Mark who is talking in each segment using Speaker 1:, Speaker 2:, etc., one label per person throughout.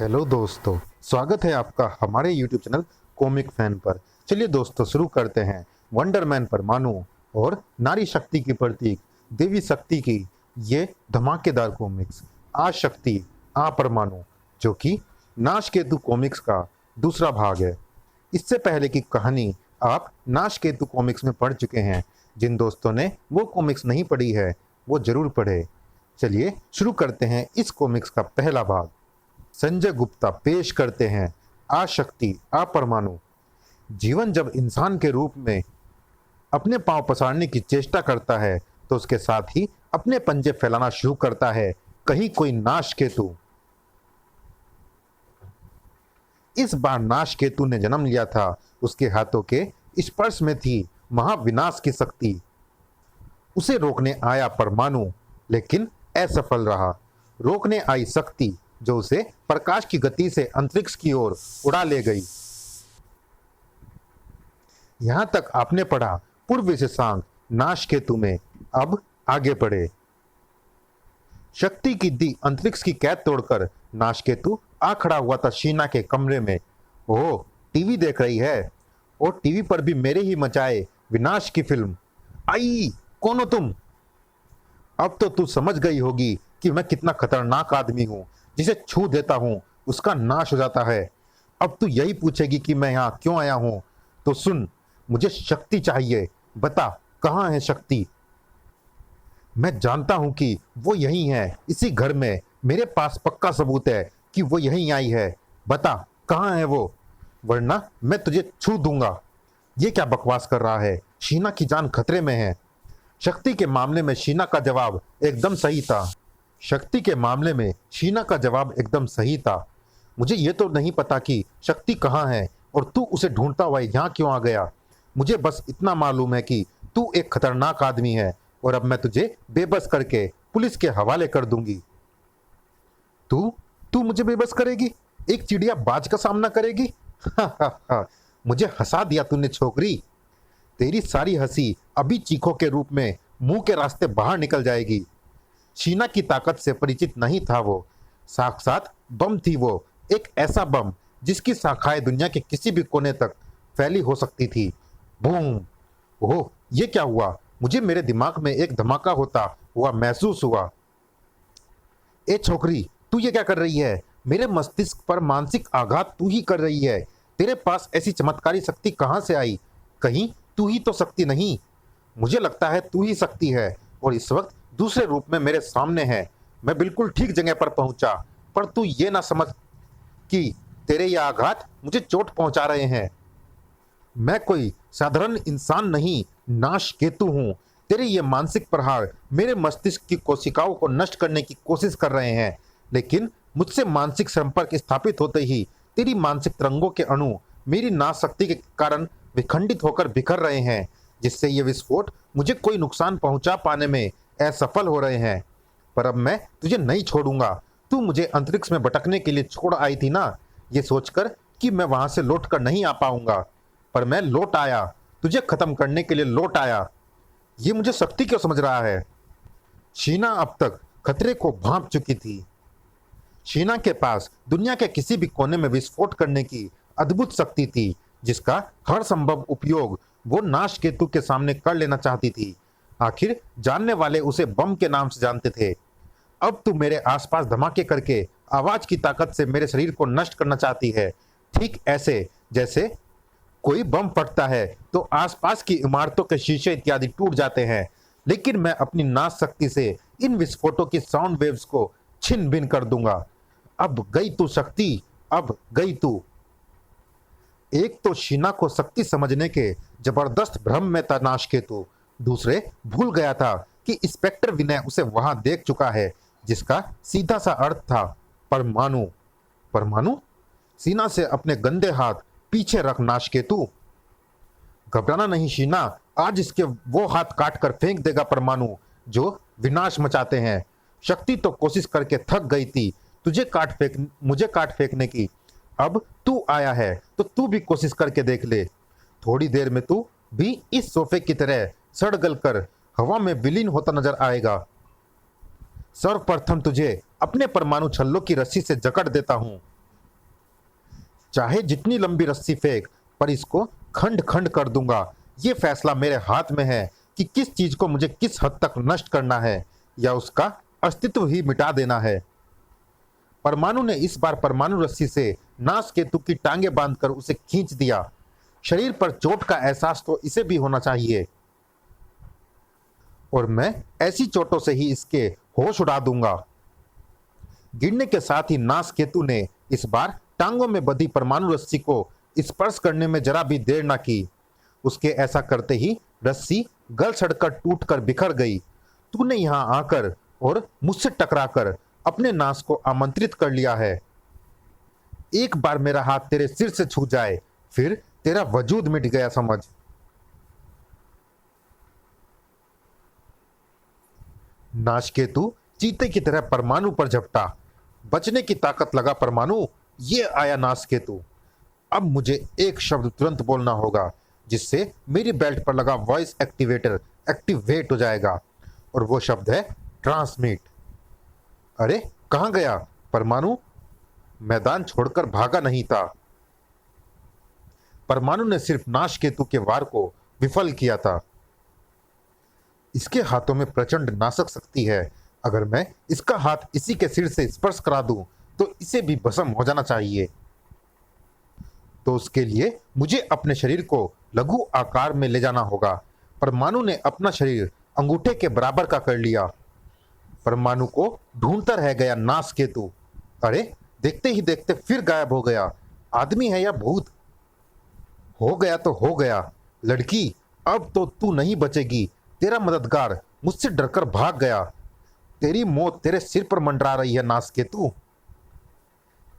Speaker 1: Hello दोस्तों, स्वागत है आपका हमारे यूट्यूब चैनल कॉमिक फैन पर। चलिए दोस्तों, शुरू करते हैं वंडरमैन परमाणु और नारी शक्ति की प्रतीक देवी शक्ति की ये धमाकेदार कॉमिक्स आ शक्ति आ परमाणु, जो कि नाश केतु कॉमिक्स का दूसरा भाग है। इससे पहले की कहानी आप नाश केतु कॉमिक्स में पढ़ चुके हैं। जिन दोस्तों ने वो कॉमिक्स नहीं पढ़ी है वो जरूर पढ़े। चलिए शुरू करते हैं इस कॉमिक्स का पहला भाग। संजय गुप्ता पेश करते हैं आशक्ति अपरमाणु। जीवन जब इंसान के रूप में अपने पांव पसारने की चेष्टा करता है तो उसके साथ ही अपने पंजे फैलाना शुरू करता है कहीं कोई नाश केतु। इस बार नाश केतु ने जन्म लिया था। उसके हाथों के स्पर्श में थी महाविनाश की शक्ति। उसे रोकने आया परमाणु, लेकिन असफल रहा। रोकने आई शक्ति जो उसे प्रकाश की गति से अंतरिक्ष की ओर उड़ा ले गई। यहां तक आपने पढ़ा पूर्व सांग नाश केतु में। अब आगे पढ़े। शक्ति की दी अंतरिक्ष की कैद तोड़कर नाश केतु आ खड़ा हुआ था शीना के कमरे में। ओह, टीवी देख रही है और टीवी पर भी मेरे ही मचाए विनाश की फिल्म। आई, कौन हो तुम? अब तो तू समझ गई होगी कि मैं कितना खतरनाक आदमी हूं। जिसे छू देता हूं उसका नाश हो जाता है। अब तू यही पूछेगी कि मैं यहां क्यों आया हूं, तो सुन, मुझे शक्ति चाहिए। बता, कहां है शक्ति? मैं जानता हूं कि वो यहीं है, इसी घर में। मेरे पास पक्का सबूत है कि वो यहीं आई है। बता, कहां है वो, वरना मैं तुझे छू दूंगा। ये क्या बकवास कर रहा है? शीना की जान खतरे में है। शक्ति के मामले में शीना का जवाब एकदम सही था। शक्ति के मामले में शीना का जवाब एकदम सही था। मुझे ये तो नहीं पता कि शक्ति कहाँ है और तू उसे ढूंढता हुआ यहाँ क्यों आ गया। मुझे बस इतना मालूम है कि तू एक खतरनाक आदमी है और अब मैं तुझे बेबस करके पुलिस के हवाले कर दूंगी। तू तू मुझे बेबस करेगी? एक चिड़िया बाज का सामना करेगी? मुझे हंसा दिया तूने छोकरी। तेरी सारी हंसी अभी चीखों के रूप में मुंह के रास्ते बाहर निकल जाएगी। शीना की ताकत से परिचित नहीं था वो। साक्षात बम थी वो, एक ऐसा बम जिसकी शाखाएं दुनिया के किसी भी कोने तक फैली हो सकती थी। बूम! ओह, ये क्या हुआ? मुझे मेरे दिमाग में एक धमाका होता हुआ महसूस हुआ। ए छोकरी, तू ये क्या कर रही है? मेरे मस्तिष्क पर मानसिक आघात तू ही कर रही है। तेरे पास ऐसी चमत्कारी शक्ति कहां से आई? कहीं तू ही तो शक्ति नहीं? मुझे लगता है तू ही शक्ति है और इस वक्त दूसरे रूप में मेरे सामने है। मैं बिल्कुल ठीक जगह पर पहुंचा, पर तू ये ना समझ कि तेरे ये आघात मुझे चोट पहुंचा रहे हैं। मैं कोई साधारण इंसान नहीं, नाश केतु हूं। तेरे ये मानसिक प्रहार मेरे मस्तिष्क की कोशिकाओं को नष्ट करने की कोशिश कर रहे हैं, लेकिन मुझसे मानसिक संपर्क स्थापित होते ही तेरी मानसिक तरंगों के अणु मेरी नाश शक्ति के कारण विखंडित होकर बिखर रहे हैं, जिससे ये विस्फोट मुझे कोई नुकसान पहुंचा पाने में असफल हो रहे हैं। पर अब मैं तुझे नहीं छोड़ूंगा। तू मुझे अंतरिक्ष में भटकने के लिए छोड़ आई थी ना, ये सोचकर कि मैं वहां से लौट कर नहीं आ पाऊंगा, पर मैं लौट आया। तुझे खत्म करने के लिए लौट आया। ये मुझे शक्ति क्यों समझ रहा है? शीना अब तक खतरे को भांप चुकी थी। शीना के पास दुनिया के किसी भी कोने में विस्फोट करने की अद्भुत शक्ति थी, जिसका हर संभव उपयोग वो नाश केतु के सामने कर लेना चाहती थी। आखिर जानने वाले उसे बम के नाम से जानते थे। अब तू मेरे आसपास धमाके करके आवाज की ताकत से मेरे शरीर को नष्ट करना चाहती है, ठीक ऐसे जैसे कोई बम फटता है तो आसपास की इमारतों के शीशे इत्यादि टूट जाते हैं। लेकिन मैं अपनी नाश शक्ति से इन विस्फोटों की साउंड वेव्स को छिन्न भिन्न कर दूंगा। अब गई तू शक्ति, अब गई तू। एक तो शीना को शक्ति समझने के जबरदस्त भ्रम में था नाश केतु, दूसरे भूल गया था कि इंस्पेक्टर विनय उसे वहां देख चुका है, जिसका सीधा सा अर्थ था परमाणु। परमाणु? शीना से अपने गंदे हाथ पीछे रख नाश केतु। घबराना नहीं शीना, आज इसके वो हाथ काट कर फेंक देगा परमाणु जो विनाश मचाते हैं। शक्ति तो कोशिश करके थक गई थी मुझे काट फेंकने की। अब तू आया है तो तू भी कोशिश करके देख ले। थोड़ी देर में तू भी इस सोफे की तरह सड़ गल कर हवा में विलीन होता नजर आएगा। सर्वप्रथम तुझे अपने परमाणु छल्लों की रस्सी से जकड़ देता हूं। चाहे जितनी लंबी रस्सी फेंक, पर इसको खंड खंड कर दूंगा। ये फैसला मेरे हाथ में है कि किस चीज को मुझे किस हद तक नष्ट करना है या उसका अस्तित्व ही मिटा देना है। परमाणु ने इस बार परमाणु रस्सी से नासकेतु की टांगे बांधकर उसे खींच दिया। शरीर पर चोट का एहसास तो इसे भी होना चाहिए, और मैं ऐसी चोटों से ही इसके होश उड़ा दूंगा। गिरने के साथ ही नासकेतु ने इस बार टांगों में बंधी परमाणु रस्सी को स्पर्श करने में जरा भी देर ना की। उसके ऐसा करते ही रस्सी गल सड़कर टूट कर बिखर गई। तूने यहां आकर और मुझसे टकराकर अपने नाश को आमंत्रित कर लिया है। एक बार मेरा हाथ तेरे सिर से छू जाए, फिर तेरा वजूद मिट गया समझ। नाशकेतु चीते की तरह परमाणु पर झपटा। बचने की ताकत लगा परमाणु, ये आया नाशकेतु। अब मुझे एक शब्द तुरंत बोलना होगा जिससे मेरी बेल्ट पर लगा वॉइस एक्टिवेटर एक्टिवेट हो जाएगा, और वो शब्द है ट्रांसमिट। अरे कहां गया परमाणु? मैदान छोड़कर भागा नहीं था। परमाणु ने सिर्फ नाशकेतु के वार को विफल किया था। इसके हाथों में प्रचंड नाशक शक्ति है। अगर मैं इसका हाथ इसी के सिर से स्पर्श करा दूं तो इसे भी भस्म हो जाना चाहिए। तो उसके लिए मुझे अपने शरीर को लघु आकार में ले जाना होगा। परमाणु ने अपना शरीर अंगूठे के बराबर का कर लिया। परमाणु को ढूंढता रह गया नासकेतु। अरे देखते ही देखते फिर गायब हो गया। आदमी है या भूत? हो गया तो हो गया। लड़की, अब तो तू नहीं बचेगी। तेरा मददगार मुझसे डरकर भाग गया। तेरी मौत तेरे सिर पर मंडरा रही है नासकेतु।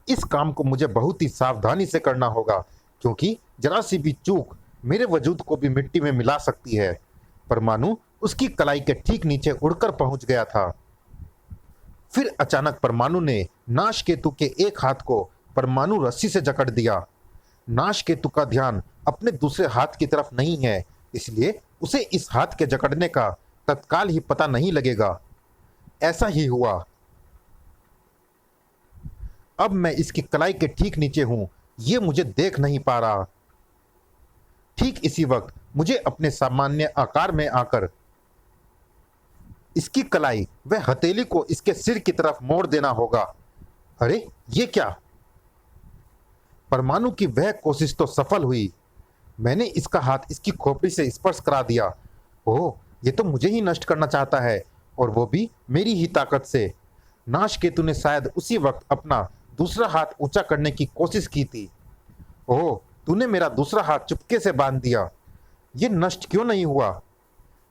Speaker 1: इस काम को मुझे बहुत ही सावधानी से करना होगा, क्योंकि जरा सी भी चूक मेरे वजूद को भी मिट्टी में मिला सकती है। परमाणु उसकी कलाई के ठीक नीचे उड़कर पहुंच गया था। फिर अचानक परमाणु ने नाशकेतु के एक हाथ को परमाणु रस्सी से जकड़ दिया। नाशकेतु का ध्यान अपने दूसरे हाथ की तरफ नहीं है, इसलिए उसे इस हाथ के जकड़ने का तत्काल ही पता नहीं लगेगा। ऐसा ही हुआ। अब मैं इसकी कलाई के ठीक नीचे हूं, यह मुझे देख नहीं पा रहा। ठीक इसी वक्त मुझे अपने सामान्य आकार में आकर इसकी कलाई व हथेली को इसके सिर की तरफ मोड़ देना होगा। अरे ये क्या? परमाणु की वह कोशिश तो सफल हुई। मैंने इसका हाथ इसकी खोपड़ी से स्पर्श करा दिया। ओह, ये तो मुझे ही नष्ट करना चाहता है, और वो भी मेरी ही ताकत से। नाशकेतु ने शायद उसी वक्त अपना दूसरा हाथ ऊंचा करने की कोशिश की थी। ओह, तूने मेरा दूसरा हाथ चुपके से बांध दिया। ये नष्ट क्यों नहीं हुआ?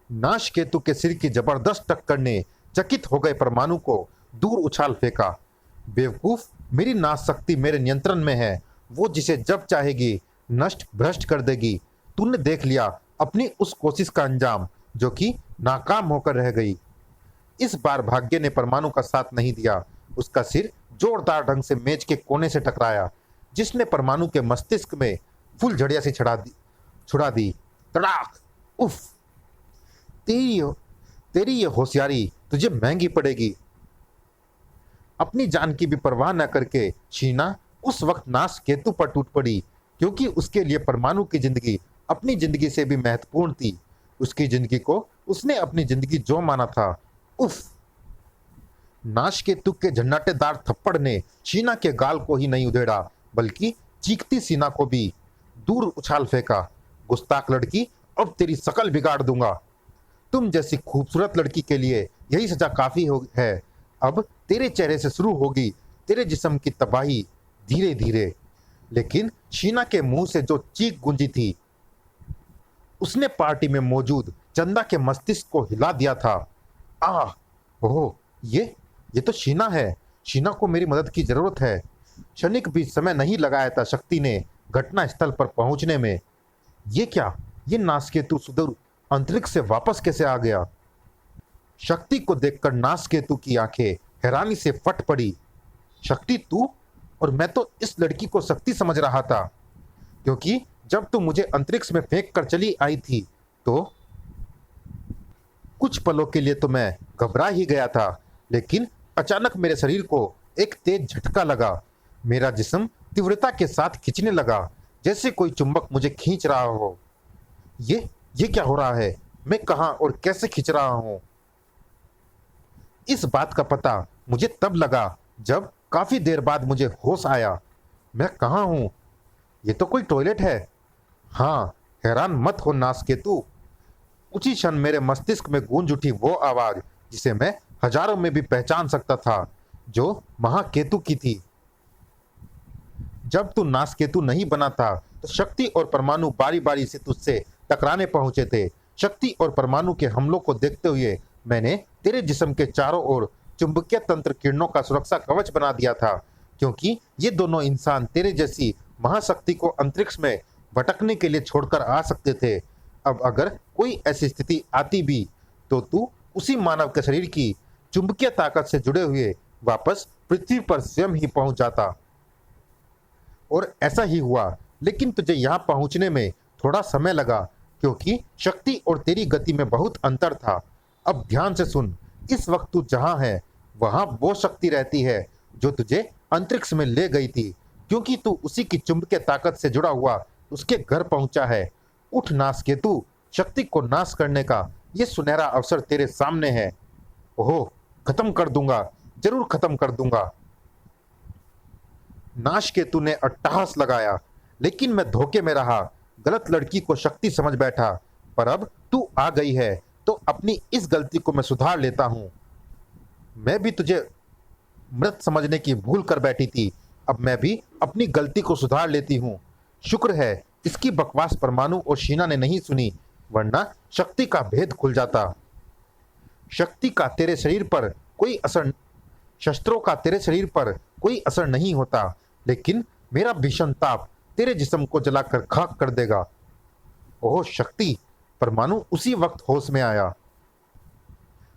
Speaker 1: नाशकेतु के सिर की जबरदस्त टक्कर ने चकित हो गए परमाणु को दूर उछाल फेंका। बेवकूफ, मेरी नाश शक्ति मेरे नियंत्रण में है। वो जिसे जब चाहेगी नष्ट भ्रष्ट कर देगी। तूने देख लिया अपनी उस कोशिश का अंजाम, जो कि नाकाम होकर रह गई। इस बार भाग्य ने परमाणु का साथ नहीं दिया। उसका सिर जोरदार ढंग से मेज के कोने से टकराया, जिसने परमाणु के मस्तिष्क में फुलझड़िया से छुड़ा दी। तड़ाक! उफ! तेरी ये होशियारी तुझे महंगी पड़ेगी। अपनी जान की भी परवाह न करके शीना उस वक्त नाशकेतु पर टूट पड़ी, क्योंकि उसके लिए परमाणु की जिंदगी अपनी जिंदगी से भी महत्वपूर्ण थी। उसकी जिंदगी को उसने अपनी जिंदगी जो माना था। उफ! नाशकेतु के झन्नाटेदार थप्पड़ ने शीना के गाल को ही नहीं उधेड़ा, बल्कि चीखती सीना को भी दूर उछाल फेंका। गुस्ताख लड़की, अब तेरी शकल बिगाड़ दूंगा। तुम जैसी खूबसूरत लड़की के लिए यही सजा काफी है। अब तेरे चेहरे से शुरू होगी तेरे जिस्म की तबाही, धीरे धीरे। लेकिन शीना के मुंह से जो चीख गूंजी थी, उसने पार्टी में मौजूद चंदा के मस्तिष्क को हिला दिया था। आह! ओह, ये तो शीना है। शीना को मेरी मदद की जरूरत है। क्षणिक भी समय नहीं लगाया था शक्ति ने घटना स्थल पर पहुंचने में। ये क्या? ये नाशकेतु सुदूर अंतरिक्ष से वापस कैसे आ गया? शक्ति को देखकर नाशकेतु की आंखें हैरानी से फट पड़ी। शक्ति, तू? और मैं तो इस लड़की को शक्ति समझ रहा था, क्योंकि जब तू मुझे अंतरिक्ष में फेंक कर चली आई थी तो कुछ पलों के लिए तो मैं घबरा ही गया था। लेकिन अचानक मेरे शरीर को एक तेज झटका लगा। मेरा जिस्म तीव्रता के साथ खींचने लगा, जैसे कोई चुंबक मुझे खींच रहा हो। ये क्या हो रहा है? मैं कहाँ और कैसे खींच रहा हूँ? इस बात का पता मुझे तब लगा जब काफी देर बाद मुझे होश आया। मैं कहाँ हूँ? ये तो कोई टॉयलेट है। हाँ, हैरान मत हो नासकेतु। उसी क्षण मेरे मस्तिष्क में गूंज उठी वो आवाज जिसे मैं हजारों में भी पहचान सकता था, जो महाकेतु की थी। जब तू नासकेतु नहीं बना था तो शक्ति और परमाणु बारी बारी से तुझसे टकराने पहुंचे थे। शक्ति और परमाणु के हमलों को देखते हुए मैंने तेरे जिस्म के चारों ओर चुंबकीय तंत्र किरणों का सुरक्षा कवच बना दिया था, क्योंकि ये दोनों इंसान तेरे जैसी महाशक्ति को अंतरिक्ष में भटकने के लिए छोड़कर आ सकते थे। अब अगर कोई ऐसी स्थिति आती भी तो तू उसी मानव के शरीर की चुंबकीय ताकत से जुड़े हुए वापस पृथ्वी पर स्वयं ही पहुंच जाता। और ऐसा ही हुआ, लेकिन तुझे यहाँ पहुंचने में थोड़ा समय लगा, क्योंकि शक्ति और तेरी गति में बहुत अंतर था। अब ध्यान से सुन, इस वक्त तू जहाँ है वहाँ वो शक्ति रहती है जो तुझे अंतरिक्ष में ले गई थी, क्योंकि तू उसी की चुंबकीय ताकत से जुड़ा हुआ उसके घर पहुंचा है। उठ नासकेतु, शक्ति को नाश करने का ये सुनहरा अवसर तेरे सामने है। ओह, खत्म कर दूंगा, जरूर खत्म कर दूंगा। नासकेतु ने अट्टहास लगाया, लेकिन मैं धोखे में रहा, गलत लड़की को शक्ति समझ बैठा। पर अब तू आ गई है तो अपनी इस गलती को मैं सुधार लेता हूँ। मैं भी तुझे मृत समझने की भूल कर बैठी थी, अब मैं भी अपनी गलती को सुधार लेती हूँ। शुक्र है इसकी बकवास परमाणु और शीना ने नहीं सुनी, वरना शक्ति का भेद खुल जाता। शक्ति का तेरे शरीर पर कोई असर शस्त्रों का तेरे शरीर पर कोई असर नहीं होता, लेकिन मेरा भीषण ताप तेरे जिस्म को जलाकर खाक कर देगा। ओह शक्ति! परमाणु उसी वक्त होश में आया।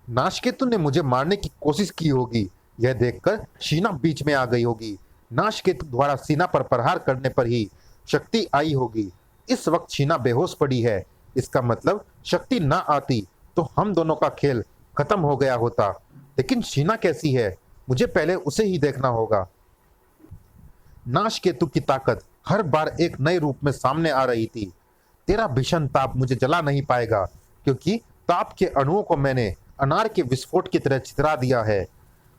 Speaker 1: नासकेतु ने मुझे मारने की कोशिश की होगी, यह देखकर शीना बीच में आ गई होगी। नासकेतु द्वारा सीना पर प्रहार करने पर ही शक्ति आई होगी। इस वक्त शीना बेहोश पड़ी है, इसका मतलब शक्ति ना आती तो हम दोनों का खेल खत्म हो गया होता। लेकिन शीना कैसी है? मुझे पहले उसे ही देखना होगा। नासकेतु की ताकत हर बार एक नए रूप में सामने आ रही थी। तेरा भीषण ताप मुझे जला नहीं पाएगा, क्योंकि ताप के अणुओं को मैंने अनार के विस्फोट की तरह छितरा दिया है।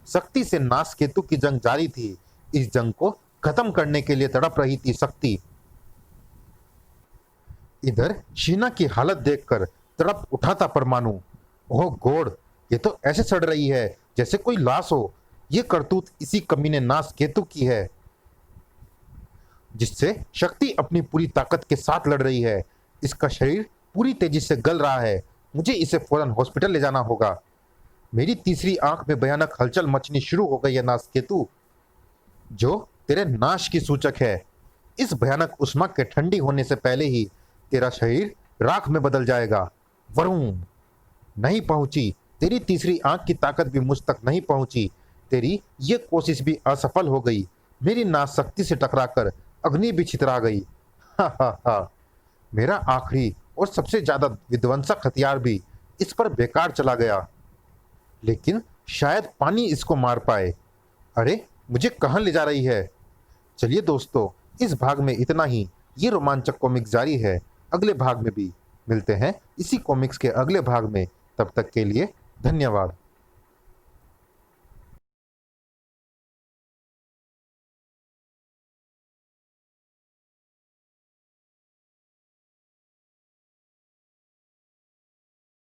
Speaker 1: शक्ति से नासकेतु की जंग जारी थी। इस जंग को खत्म करने के लिए तड़प रही थी शक्ति। इधर शीना की हालत देखकर तड़प उठा था परमाणु। ओह गॉड, ये तो ऐसे सड़ रही है जैसे कोई लाश हो। ये करतूत इसी कमीने नासकेतु की है, जिससे शक्ति अपनी पूरी ताकत के साथ लड़ रही है। इसका शरीर पूरी तेजी से गल रहा है। मुझे इसे फौरन हॉस्पिटल ले जाना होगा। मेरी तीसरी आंख में भयानक हलचल मचनी शुरू हो गई है नासकेतु, जो तेरे नाश की सूचक है। इस भयानक उष्मा के ठंडी होने से पहले ही तेरा शरीर राख में बदल जाएगा। वरुण, नहीं पहुंची। तेरी तीसरी आंख की ताकत भी मुझ तक नहीं पहुंची। तेरी ये कोशिश भी असफल हो गई। मेरी नाश शक्ति से टकराकर अग्नि भी छितरा गई। हा हा हा। मेरा आखिरी और सबसे ज्यादा विध्वंसक हथियार भी इस पर बेकार चला गया। लेकिन शायद पानी इसको मार पाए। अरे, मुझे कहाँ ले जा रही है? चलिए दोस्तों, इस भाग में इतना ही। ये रोमांचक कॉमिक जारी है, अगले भाग में भी मिलते हैं इसी कॉमिक्स के अगले भाग में। तब तक के लिए धन्यवाद।